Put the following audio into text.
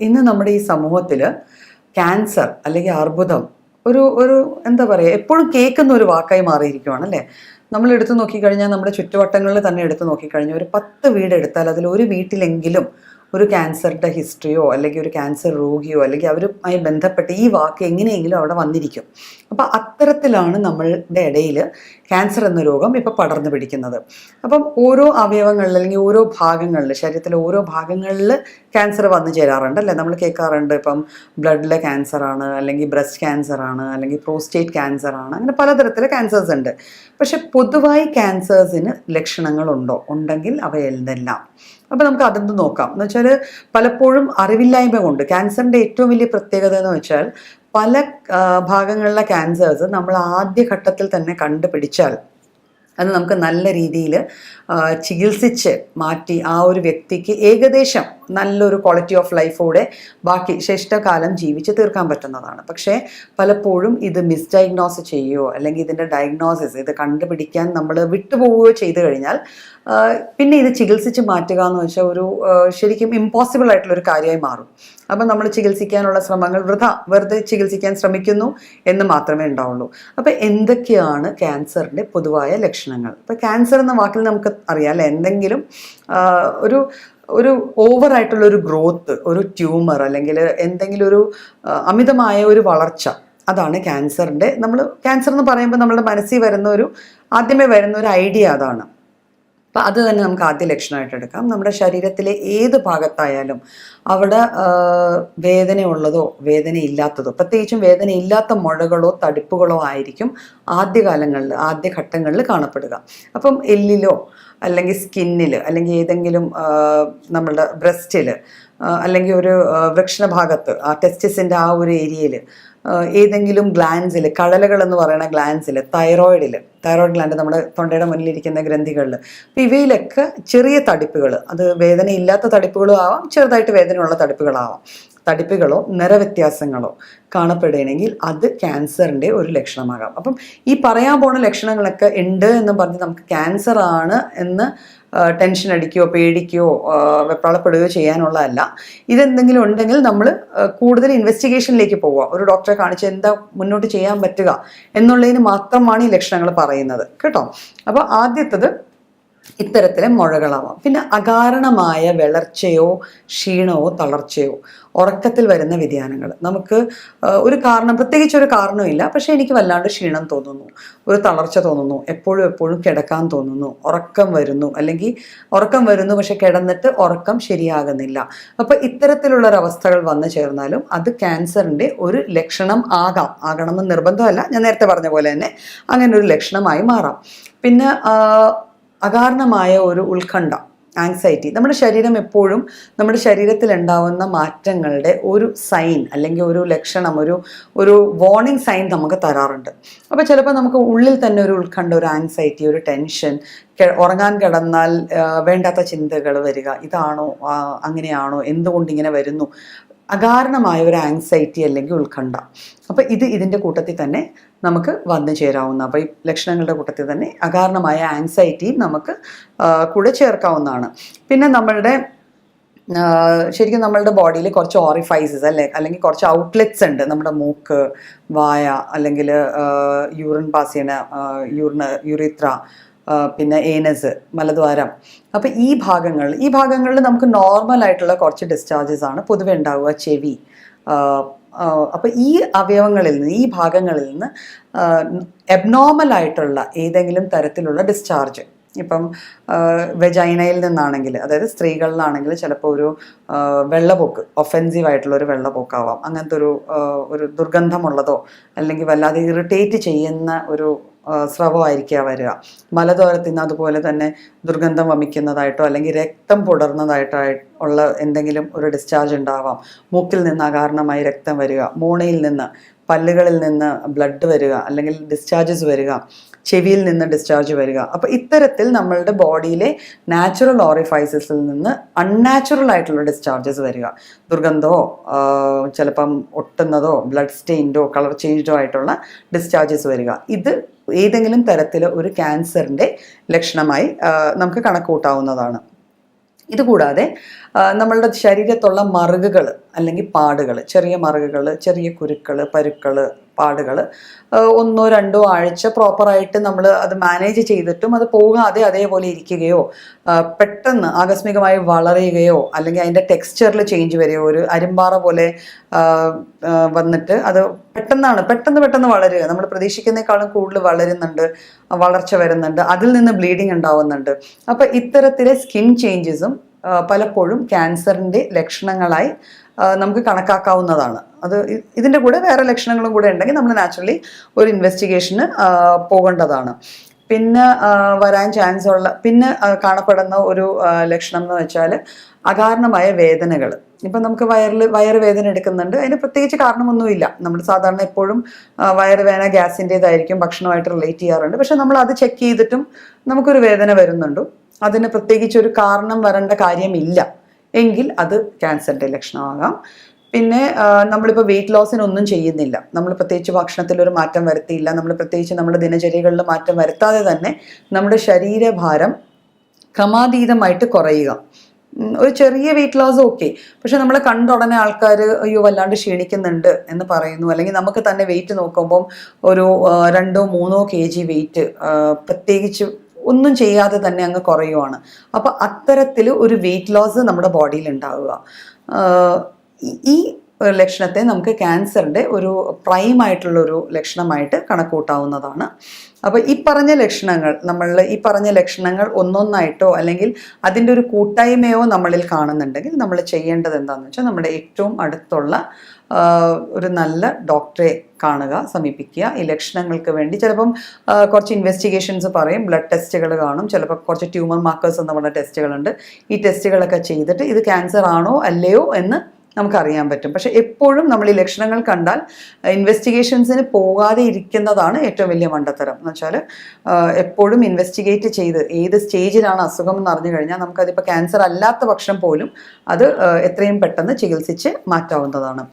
ഇന്ന് നമ്മുടെ ഈ സമൂഹത്തിൽ ക്യാൻസർ അല്ലെങ്കിൽ അർബുദം ഒരു ഒരു എന്താ പറയുക, എപ്പോഴും കേൾക്കുന്ന ഒരു വാക്കായി മാറിയിരിക്കുകയാണ് അല്ലേ. നമ്മൾ എടുത്തു നോക്കിക്കഴിഞ്ഞാൽ നമ്മുടെ ചുറ്റുവട്ടങ്ങളിൽ തന്നെ എടുത്തു നോക്കിക്കഴിഞ്ഞാൽ ഒരു 10 വീട് എടുത്താൽ അതിൽ ഒരു വീട്ടിലെങ്കിലും ഒരു ക്യാൻസറിൻ്റെ ഹിസ്റ്ററിയോ അല്ലെങ്കിൽ ഒരു ക്യാൻസർ രോഗിയോ അല്ലെങ്കിൽ അവരുമായി ബന്ധപ്പെട്ട് ഈ വാക്ക് എങ്ങനെയെങ്കിലും അവിടെ വന്നിരിക്കും. അപ്പം അത്തരത്തിലാണ് നമ്മളുടെ ഇടയിൽ ക്യാൻസർ എന്ന രോഗം ഇപ്പോൾ പടർന്നു പിടിക്കുന്നത്. അപ്പം ഓരോ അവയവങ്ങളിൽ അല്ലെങ്കിൽ ഓരോ ഭാഗങ്ങളിൽ, ശരീരത്തിലെ ഓരോ ഭാഗങ്ങളിൽ ക്യാൻസർ വന്നു ചേരാറുണ്ട് അല്ലേ. നമ്മൾ കേൾക്കാറുണ്ട് ഇപ്പം ബ്ലഡിലെ ക്യാൻസറാണ്, അല്ലെങ്കിൽ ബ്രസ്റ്റ് ക്യാൻസറാണ്, അല്ലെങ്കിൽ പ്രോസ്റ്റേറ്റ് ക്യാൻസറാണ്, അങ്ങനെ പലതരത്തിലെ ക്യാൻസേഴ്സ് ഉണ്ട്. പക്ഷെ പൊതുവായി ക്യാൻസേഴ്സിന് ലക്ഷണങ്ങളുണ്ടോ? ഉണ്ടെങ്കിൽ അവയെല്ലാം. അപ്പോൾ നമുക്ക് അതൊന്ന് നോക്കാം. എന്ന് വെച്ചാൽ പലപ്പോഴും അറിവില്ലായ്മ കൊണ്ട് ക്യാൻസറിൻ്റെ ഏറ്റവും വലിയ പ്രത്യേകത എന്ന് വെച്ചാൽ പല ഭാഗങ്ങളിലെ ക്യാൻസേഴ്സ് നമ്മൾ ആദ്യഘട്ടത്തിൽ തന്നെ കണ്ടുപിടിച്ചാൽ അത് നമുക്ക് നല്ല രീതിയിൽ ചികിത്സിച്ച് മാറ്റി ആ ഒരു വ്യക്തിക്ക് ഏകദേശം നല്ലൊരു ക്വാളിറ്റി ഓഫ് ലൈഫോടെ ബാക്കി ശിഷ്ടകാലം ജീവിച്ച് തീർക്കാൻ പറ്റുന്നതാണ്. പക്ഷേ പലപ്പോഴും ഇത് മിസ്ഡയഗ്നോസ് ചെയ്യുകയോ അല്ലെങ്കിൽ ഇതിൻ്റെ ഡയഗ്നോസിസ് ഇത് കണ്ടുപിടിക്കാൻ നമ്മൾ വിട്ടുപോവുകയോ ചെയ്തു കഴിഞ്ഞാൽ പിന്നെ ഇത് ചികിത്സിച്ച് മാറ്റുക എന്ന് വെച്ചാൽ ഒരു ശരിക്കും ഇമ്പോസിബിൾ ആയിട്ടുള്ളൊരു കാര്യമായി മാറും. അപ്പം നമ്മൾ ചികിത്സിക്കാനുള്ള ശ്രമങ്ങൾ വെറുതെ ചികിത്സിക്കാൻ ശ്രമിക്കുന്നു എന്ന് മാത്രമേ ഉണ്ടാവുള്ളൂ. അപ്പം എന്തൊക്കെയാണ് ക്യാൻസറിൻ്റെ പൊതുവായ ലക്ഷണങ്ങൾ? ഇപ്പം ക്യാൻസർ എന്ന വാക്കിൽ നമുക്ക് അറിയാം അല്ലേ, എന്തെങ്കിലും ഒരു ഒരു ഓവറായിട്ടുള്ളൊരു ഗ്രോത്ത്, ഒരു ട്യൂമർ അല്ലെങ്കിൽ എന്തെങ്കിലും ഒരു അമിതമായ ഒരു വളർച്ച, അതാണ് ക്യാൻസറിൻ്റെ. ക്യാൻസർ എന്ന് പറയുമ്പോൾ നമ്മുടെ മനസ്സിൽ ആദ്യമേ വരുന്ന ഒരു ഐഡിയ അതാണ്. അപ്പം അത് തന്നെ നമുക്ക് ആദ്യ ലക്ഷണമായിട്ട് എടുക്കാം. നമ്മുടെ ശരീരത്തിലെ ഏത് ഭാഗത്തായാലും അവിടെ വേദനയുള്ളതോ വേദനയില്ലാത്തതോ, പ്രത്യേകിച്ചും വേദനയില്ലാത്ത മുഴകളോ തടിപ്പുകളോ ആയിരിക്കും ആദ്യഘട്ടങ്ങളിൽ കാണപ്പെടുക. അപ്പം എല്ലിലോ അല്ലെങ്കിൽ സ്കിന്നിൽ അല്ലെങ്കിൽ ഏതെങ്കിലും നമ്മളുടെ ബ്രസ്റ്റിൽ അല്ലെങ്കിൽ ഒരു വൃക്ഷണഭാഗത്ത് ടെസ്റ്റിസിൻ്റെ ആ ഒരു ഏരിയയിൽ ഏതെങ്കിലും ഗ്ലാൻസിൽ, കഴലകൾ എന്ന് പറയുന്ന ഗ്ലാൻസിൽ, തൈറോയിഡ് ഗ്ലാൻഡ് നമ്മുടെ തൊണ്ടയുടെ മുന്നിലിരിക്കുന്ന ഗ്രന്ഥികളിൽ, അപ്പോൾ ഇവയിലൊക്കെ ചെറിയ തടിപ്പുകൾ, അത് വേദനയില്ലാത്ത തടിപ്പുകളും ആവാം, ചെറുതായിട്ട് വേദനയുള്ള തടിപ്പുകളോ നിറവ്യത്യാസങ്ങളോ കാണപ്പെടുകയാണെങ്കിൽ അത് ക്യാൻസറിൻ്റെ ഒരു ലക്ഷണമാകാം. അപ്പം ഈ പറയാൻ പോണ ലക്ഷണങ്ങളൊക്കെ ഉണ്ട് എന്ന് പറഞ്ഞ് നമുക്ക് ക്യാൻസർ ആണ് എന്ന് ടെൻഷൻ അടിക്കുകയോ പേടിക്കുകയോ വെപ്രാളപ്പെടുകയോ ചെയ്യാനുള്ളതല്ല. ഇതെന്തെങ്കിലും ഉണ്ടെങ്കിൽ നമ്മൾ കൂടുതൽ ഇൻവെസ്റ്റിഗേഷനിലേക്ക് പോവുക, ഒരു ഡോക്ടറെ കാണിച്ച് എന്താ മുന്നോട്ട് ചെയ്യാൻ പറ്റുക എന്നുള്ളതിന് മാത്രമാണ് ഈ ലക്ഷണങ്ങൾ പറയുന്നത് കേട്ടോ. അപ്പോൾ ആദ്യത്തത് ഇത്തരത്തിലെ മുഴകളാവാം. പിന്നെ അകാരണമായ വിളർച്ചയോ ക്ഷീണമോ തളർച്ചയോ, ഉറക്കത്തിൽ വരുന്ന വ്യതിയാനങ്ങൾ. നമുക്ക് പ്രത്യേകിച്ച് ഒരു കാരണമില്ല, പക്ഷേ എനിക്ക് വല്ലാണ്ട് ക്ഷീണം തോന്നുന്നു, ഒരു തളർച്ച തോന്നുന്നു, എപ്പോഴും കിടക്കാൻ തോന്നുന്നു, ഉറക്കം വരുന്നു പക്ഷെ കിടന്നിട്ട് ഉറക്കം ശരിയാകുന്നില്ല. അപ്പോൾ ഇത്തരത്തിലുള്ളൊരവസ്ഥകൾ വന്നു ചേർന്നാലും അത് ക്യാൻസറിൻ്റെ ഒരു ലക്ഷണം ആകണമെന്ന് നിർബന്ധമല്ല. ഞാൻ നേരത്തെ പറഞ്ഞ പോലെ തന്നെ അങ്ങനെ ഒരു ലക്ഷണമായി മാറാം. പിന്നെ അകാരണമായ ഒരു ഉത്കണ്ഠ, ആങ്സൈറ്റി. നമ്മുടെ ശരീരം എപ്പോഴും നമ്മുടെ ശരീരത്തിൽ ഉണ്ടാവുന്ന മാറ്റങ്ങളുടെ ഒരു സൈൻ അല്ലെങ്കിൽ ഒരു ലക്ഷണം, ഒരു വാർണിംഗ് സൈൻ നമുക്ക് തരാറുണ്ട്. അപ്പോൾ ചിലപ്പോൾ നമുക്ക് ഉള്ളിൽ തന്നെ ഒരു ഉത്കണ്ഠ, ഒരു ആങ്സൈറ്റി, ഒരു ടെൻഷൻ, ഉറങ്ങാൻ കിടന്നാൽ വേണ്ടാത്ത ചിന്തകൾ വരിക, ഇതാണോ അങ്ങനെയാണോ, എന്തുകൊണ്ട് ഇങ്ങനെ വരുന്നു, അകാരണമായ ഒരു ആങ്സൈറ്റി അല്ലെങ്കിൽ ഉത്കണ്ഠ. അപ്പോൾ ഇതിൻ്റെ കൂട്ടത്തിൽ തന്നെ നമുക്ക് വന്നു ചേരാവുന്ന, അപ്പോൾ ഈ ലക്ഷണങ്ങളുടെ കൂട്ടത്തിൽ തന്നെ അകാരണമായ ആങ്സൈറ്റിയും നമുക്ക് കൂടെ ചേർക്കാവുന്നതാണ്. പിന്നെ ശരിക്കും നമ്മളുടെ ബോഡിയിൽ കുറച്ച് ഓറിഫൈസസ് അല്ലെങ്കിൽ കുറച്ച് ഔട്ട്ലെറ്റ്സ് ഉണ്ട്. നമ്മുടെ മൂക്ക്, വായ, അല്ലെങ്കിൽ യൂറിൻ പാസ് ചെയ്യണ യൂറിത്ര, പിന്നെ ഏനസ്, മലദ്വാരം. അപ്പോൾ ഈ ഭാഗങ്ങളിൽ നമുക്ക് നോർമലായിട്ടുള്ള കുറച്ച് ഡിസ്ചാർജസ് ആണ് പൊതുവെ ഉണ്ടാവുക. ചെവി. അപ്പോൾ ഈ ഭാഗങ്ങളിൽ നിന്ന് എബ്നോർമലായിട്ടുള്ള ഏതെങ്കിലും തരത്തിലുള്ള ഡിസ്ചാർജ്, ഇപ്പം വെജൈനയിൽ നിന്നാണെങ്കിൽ, അതായത് സ്ത്രീകളിലാണെങ്കിൽ ചിലപ്പോൾ ഒരു വെള്ളപ്പൊക്ക്, ഒഫെൻസീവ് ആയിട്ടുള്ള ഒരു വെള്ളപ്പൊക്കാവാം. അങ്ങനത്തെ ഒരു ദുർഗന്ധമുള്ളതോ അല്ലെങ്കിൽ വല്ലാതെ ഇറിറ്റേറ്റ് ചെയ്യുന്ന ഒരു സ്രവമായിരിക്കുക വരിക. മലദ്വാരത്തിൽ നിന്ന് അതുപോലെ തന്നെ ദുർഗന്ധം വമിക്കുന്നതായിട്ടോ അല്ലെങ്കിൽ രക്തം പുടർന്നതായിട്ടോ ഉള്ള എന്തെങ്കിലും ഒരു ഡിസ്ചാർജ് ഉണ്ടാവാം. മൂക്കിൽ നിന്ന് അകാരണമായി രക്തം വരിക, മോണയിൽ നിന്ന്, പല്ലുകളിൽ നിന്ന് ബ്ലഡ് വരിക അല്ലെങ്കിൽ ഡിസ്ചാർജസ് വരിക, ചെവിയിൽ നിന്ന് ഡിസ്ചാർജ് വരിക. അപ്പോൾ ഇത്തരത്തിൽ നമ്മളുടെ ബോഡിയിലെ നാച്ചുറൽ ഓറിഫൈസസിൽ നിന്ന് അൺനാച്ചുറൽ ആയിട്ടുള്ള ഡിസ്ചാർജസ് വരിക, ദുർഗന്ധമോ ചിലപ്പം ഒട്ടുന്നതോ ബ്ലഡ് സ്റ്റെയിൻഡോ കളർ ചേഞ്ചോ ആയിട്ടുള്ള ഡിസ്ചാർജസ് വരിക. ഇത് ഏതെങ്കിലും തരത്തിൽ ഒരു ക്യാൻസറിൻ്റെ ലക്ഷണമായി നമുക്ക് കണക്ക് കൂട്ടാവുന്നതാണ്. ഇതുകൂടാതെ നമ്മളുടെ ശരീരത്തുള്ള മറുകുകൾ അല്ലെങ്കിൽ പാടുകൾ, ചെറിയ മറുകുകൾ, ചെറിയ കുരുക്കൾ, പരുക്കൾ, പാടുകൾ 1-2 ആഴ്ച പ്രോപ്പറായിട്ട് നമ്മൾ അത് മാനേജ് ചെയ്തിട്ടും അത് പോകാതെ അതേപോലെ ഇരിക്കുകയോ പെട്ടെന്ന് ആകസ്മികമായി വളരുകയോ അല്ലെങ്കിൽ അതിൻ്റെ ടെക്സ്ചറിൽ ചേഞ്ച് വരികയോ, ഒരു അരിമ്പാറ പോലെ വന്നിട്ട് അത് പെട്ടെന്ന് വളരുക, നമ്മൾ പ്രതീക്ഷിക്കുന്നേക്കാളും കൂടുതൽ വളരുന്നുണ്ട്, വളർച്ച വരുന്നുണ്ട്, അതിൽ നിന്ന് ബ്ലീഡിങ് ഉണ്ടാവുന്നുണ്ട്. അപ്പോൾ ഇത്തരത്തിലെ സ്കിൻ ചേഞ്ചസും പലപ്പോഴും ക്യാൻസറിൻ്റെ ലക്ഷണങ്ങളായി നമുക്ക് കണക്കാക്കാവുന്നതാണ്. അത് ഇതിൻ്റെ കൂടെ വേറെ ലക്ഷണങ്ങളും കൂടെ ഉണ്ടെങ്കിൽ നമ്മൾ നാച്ചുറലി ഒരു ഇൻവെസ്റ്റിഗേഷന് പോകേണ്ടതാണ്. പിന്നെ വരാൻ ചാൻസ് ഉള്ള കാണപ്പെടുന്ന ഒരു ലക്ഷണം എന്ന് വെച്ചാൽ അകാരണമായ വേദനകൾ. ഇപ്പം നമുക്ക് വയറ് വേദന എടുക്കുന്നുണ്ട്, അതിന് പ്രത്യേകിച്ച് കാരണമൊന്നുമില്ല. നമ്മൾ സാധാരണ എപ്പോഴും വയറുവേദന ഗ്യാസിൻ്റേതായിരിക്കും, ഭക്ഷണമായിട്ട് റിലേറ്റ് ചെയ്യാറുണ്ട്. പക്ഷെ നമ്മൾ അത് ചെക്ക് ചെയ്തിട്ടും നമുക്കൊരു വേദന വരുന്നുണ്ട്, അതിന് പ്രത്യേകിച്ച് ഒരു കാരണം വരേണ്ട കാര്യമില്ല എങ്കിൽ അത് ക്യാൻസറിൻ്റെ ലക്ഷണമാകാം. പിന്നെ നമ്മളിപ്പോൾ വെയിറ്റ് ലോസിനൊന്നും ചെയ്യുന്നില്ല, നമ്മൾ പ്രത്യേകിച്ച് ഭക്ഷണത്തിലൊരു മാറ്റം വരുത്തിയില്ല, നമ്മൾ പ്രത്യേകിച്ച് നമ്മുടെ ദിനചര്യകളിൽ മാറ്റം വരുത്താതെ തന്നെ നമ്മുടെ ശരീരഭാരം ക്രമാതീതമായിട്ട് കുറയുക. ഒരു ചെറിയ വെയിറ്റ് ലോസ് ഓക്കെ, പക്ഷെ നമ്മളെ കണ്ട ഉടനെ ആൾക്കാർ അയ്യോ വല്ലാണ്ട് ക്ഷീണിക്കുന്നുണ്ട് എന്ന് പറയുന്നു, അല്ലെങ്കിൽ നമുക്ക് തന്നെ വെയിറ്റ് നോക്കുമ്പം ഒരു 2-3 kg വെയിറ്റ് പ്രത്യേകിച്ച് ഒന്നും ചെയ്യാതെ തന്നെ അങ്ങ് കുറയുവാണ്. അപ്പോൾ അത്തരത്തിൽ ഒരു വെയിറ്റ് ലോസ് നമ്മുടെ ബോഡിയിൽ ഉണ്ടാവുക, ഈ ലക്ഷണത്തെ നമുക്ക് ക്യാൻസറിൻ്റെ ഒരു പ്രൈമായിട്ടുള്ളൊരു ലക്ഷണമായിട്ട് കണക്കൂട്ടാവുന്നതാണ്. അപ്പോൾ ഈ പറഞ്ഞ ലക്ഷണങ്ങൾ ഒന്നൊന്നായിട്ടോ അല്ലെങ്കിൽ അതിൻ്റെ ഒരു കൂട്ടായ്മയോ നമ്മളിൽ കാണുന്നുണ്ടെങ്കിൽ നമ്മൾ ചെയ്യേണ്ടത് എന്താണെന്ന് വെച്ചാൽ നമ്മുടെ ഏറ്റവും അടുത്തുള്ള ഒരു നല്ല ഡോക്ടറെ കാണുക, സമീപിക്കുക. ഈ ലക്ഷണങ്ങൾക്ക് വേണ്ടി ചിലപ്പം കുറച്ച് ഇൻവെസ്റ്റിഗേഷൻസ് പറയും, ബ്ലഡ് ടെസ്റ്റുകൾ കാണും, ചിലപ്പോൾ കുറച്ച് ട്യൂമർ മാർക്കേഴ്സ് എന്ന് പറഞ്ഞ ടെസ്റ്റുകളുണ്ട്. ഈ ടെസ്റ്റുകളൊക്കെ ചെയ്തിട്ട് ഇത് ക്യാൻസർ ആണോ അല്ലയോ എന്ന് നമുക്കറിയാൻ പറ്റും. പക്ഷെ എപ്പോഴും നമ്മൾ ഈ ലക്ഷണങ്ങൾ കണ്ടാൽ ഇൻവെസ്റ്റിഗേഷൻസിന് പോകാതെ ഇരിക്കുന്നതാണ് ഏറ്റവും വലിയ മണ്ടത്തരം. എന്ന് വെച്ചാൽ എപ്പോഴും ഇൻവെസ്റ്റിഗേറ്റ് ചെയ്ത് ഏത് സ്റ്റേജിലാണ് അസുഖം എന്ന് അറിഞ്ഞു കഴിഞ്ഞാൽ നമുക്കതിപ്പോൾ ക്യാൻസർ അല്ലാത്ത പക്ഷം പോലും അത് എത്രയും പെട്ടെന്ന് ചികിത്സിച്ച് മാറ്റാവുന്നതാണ്.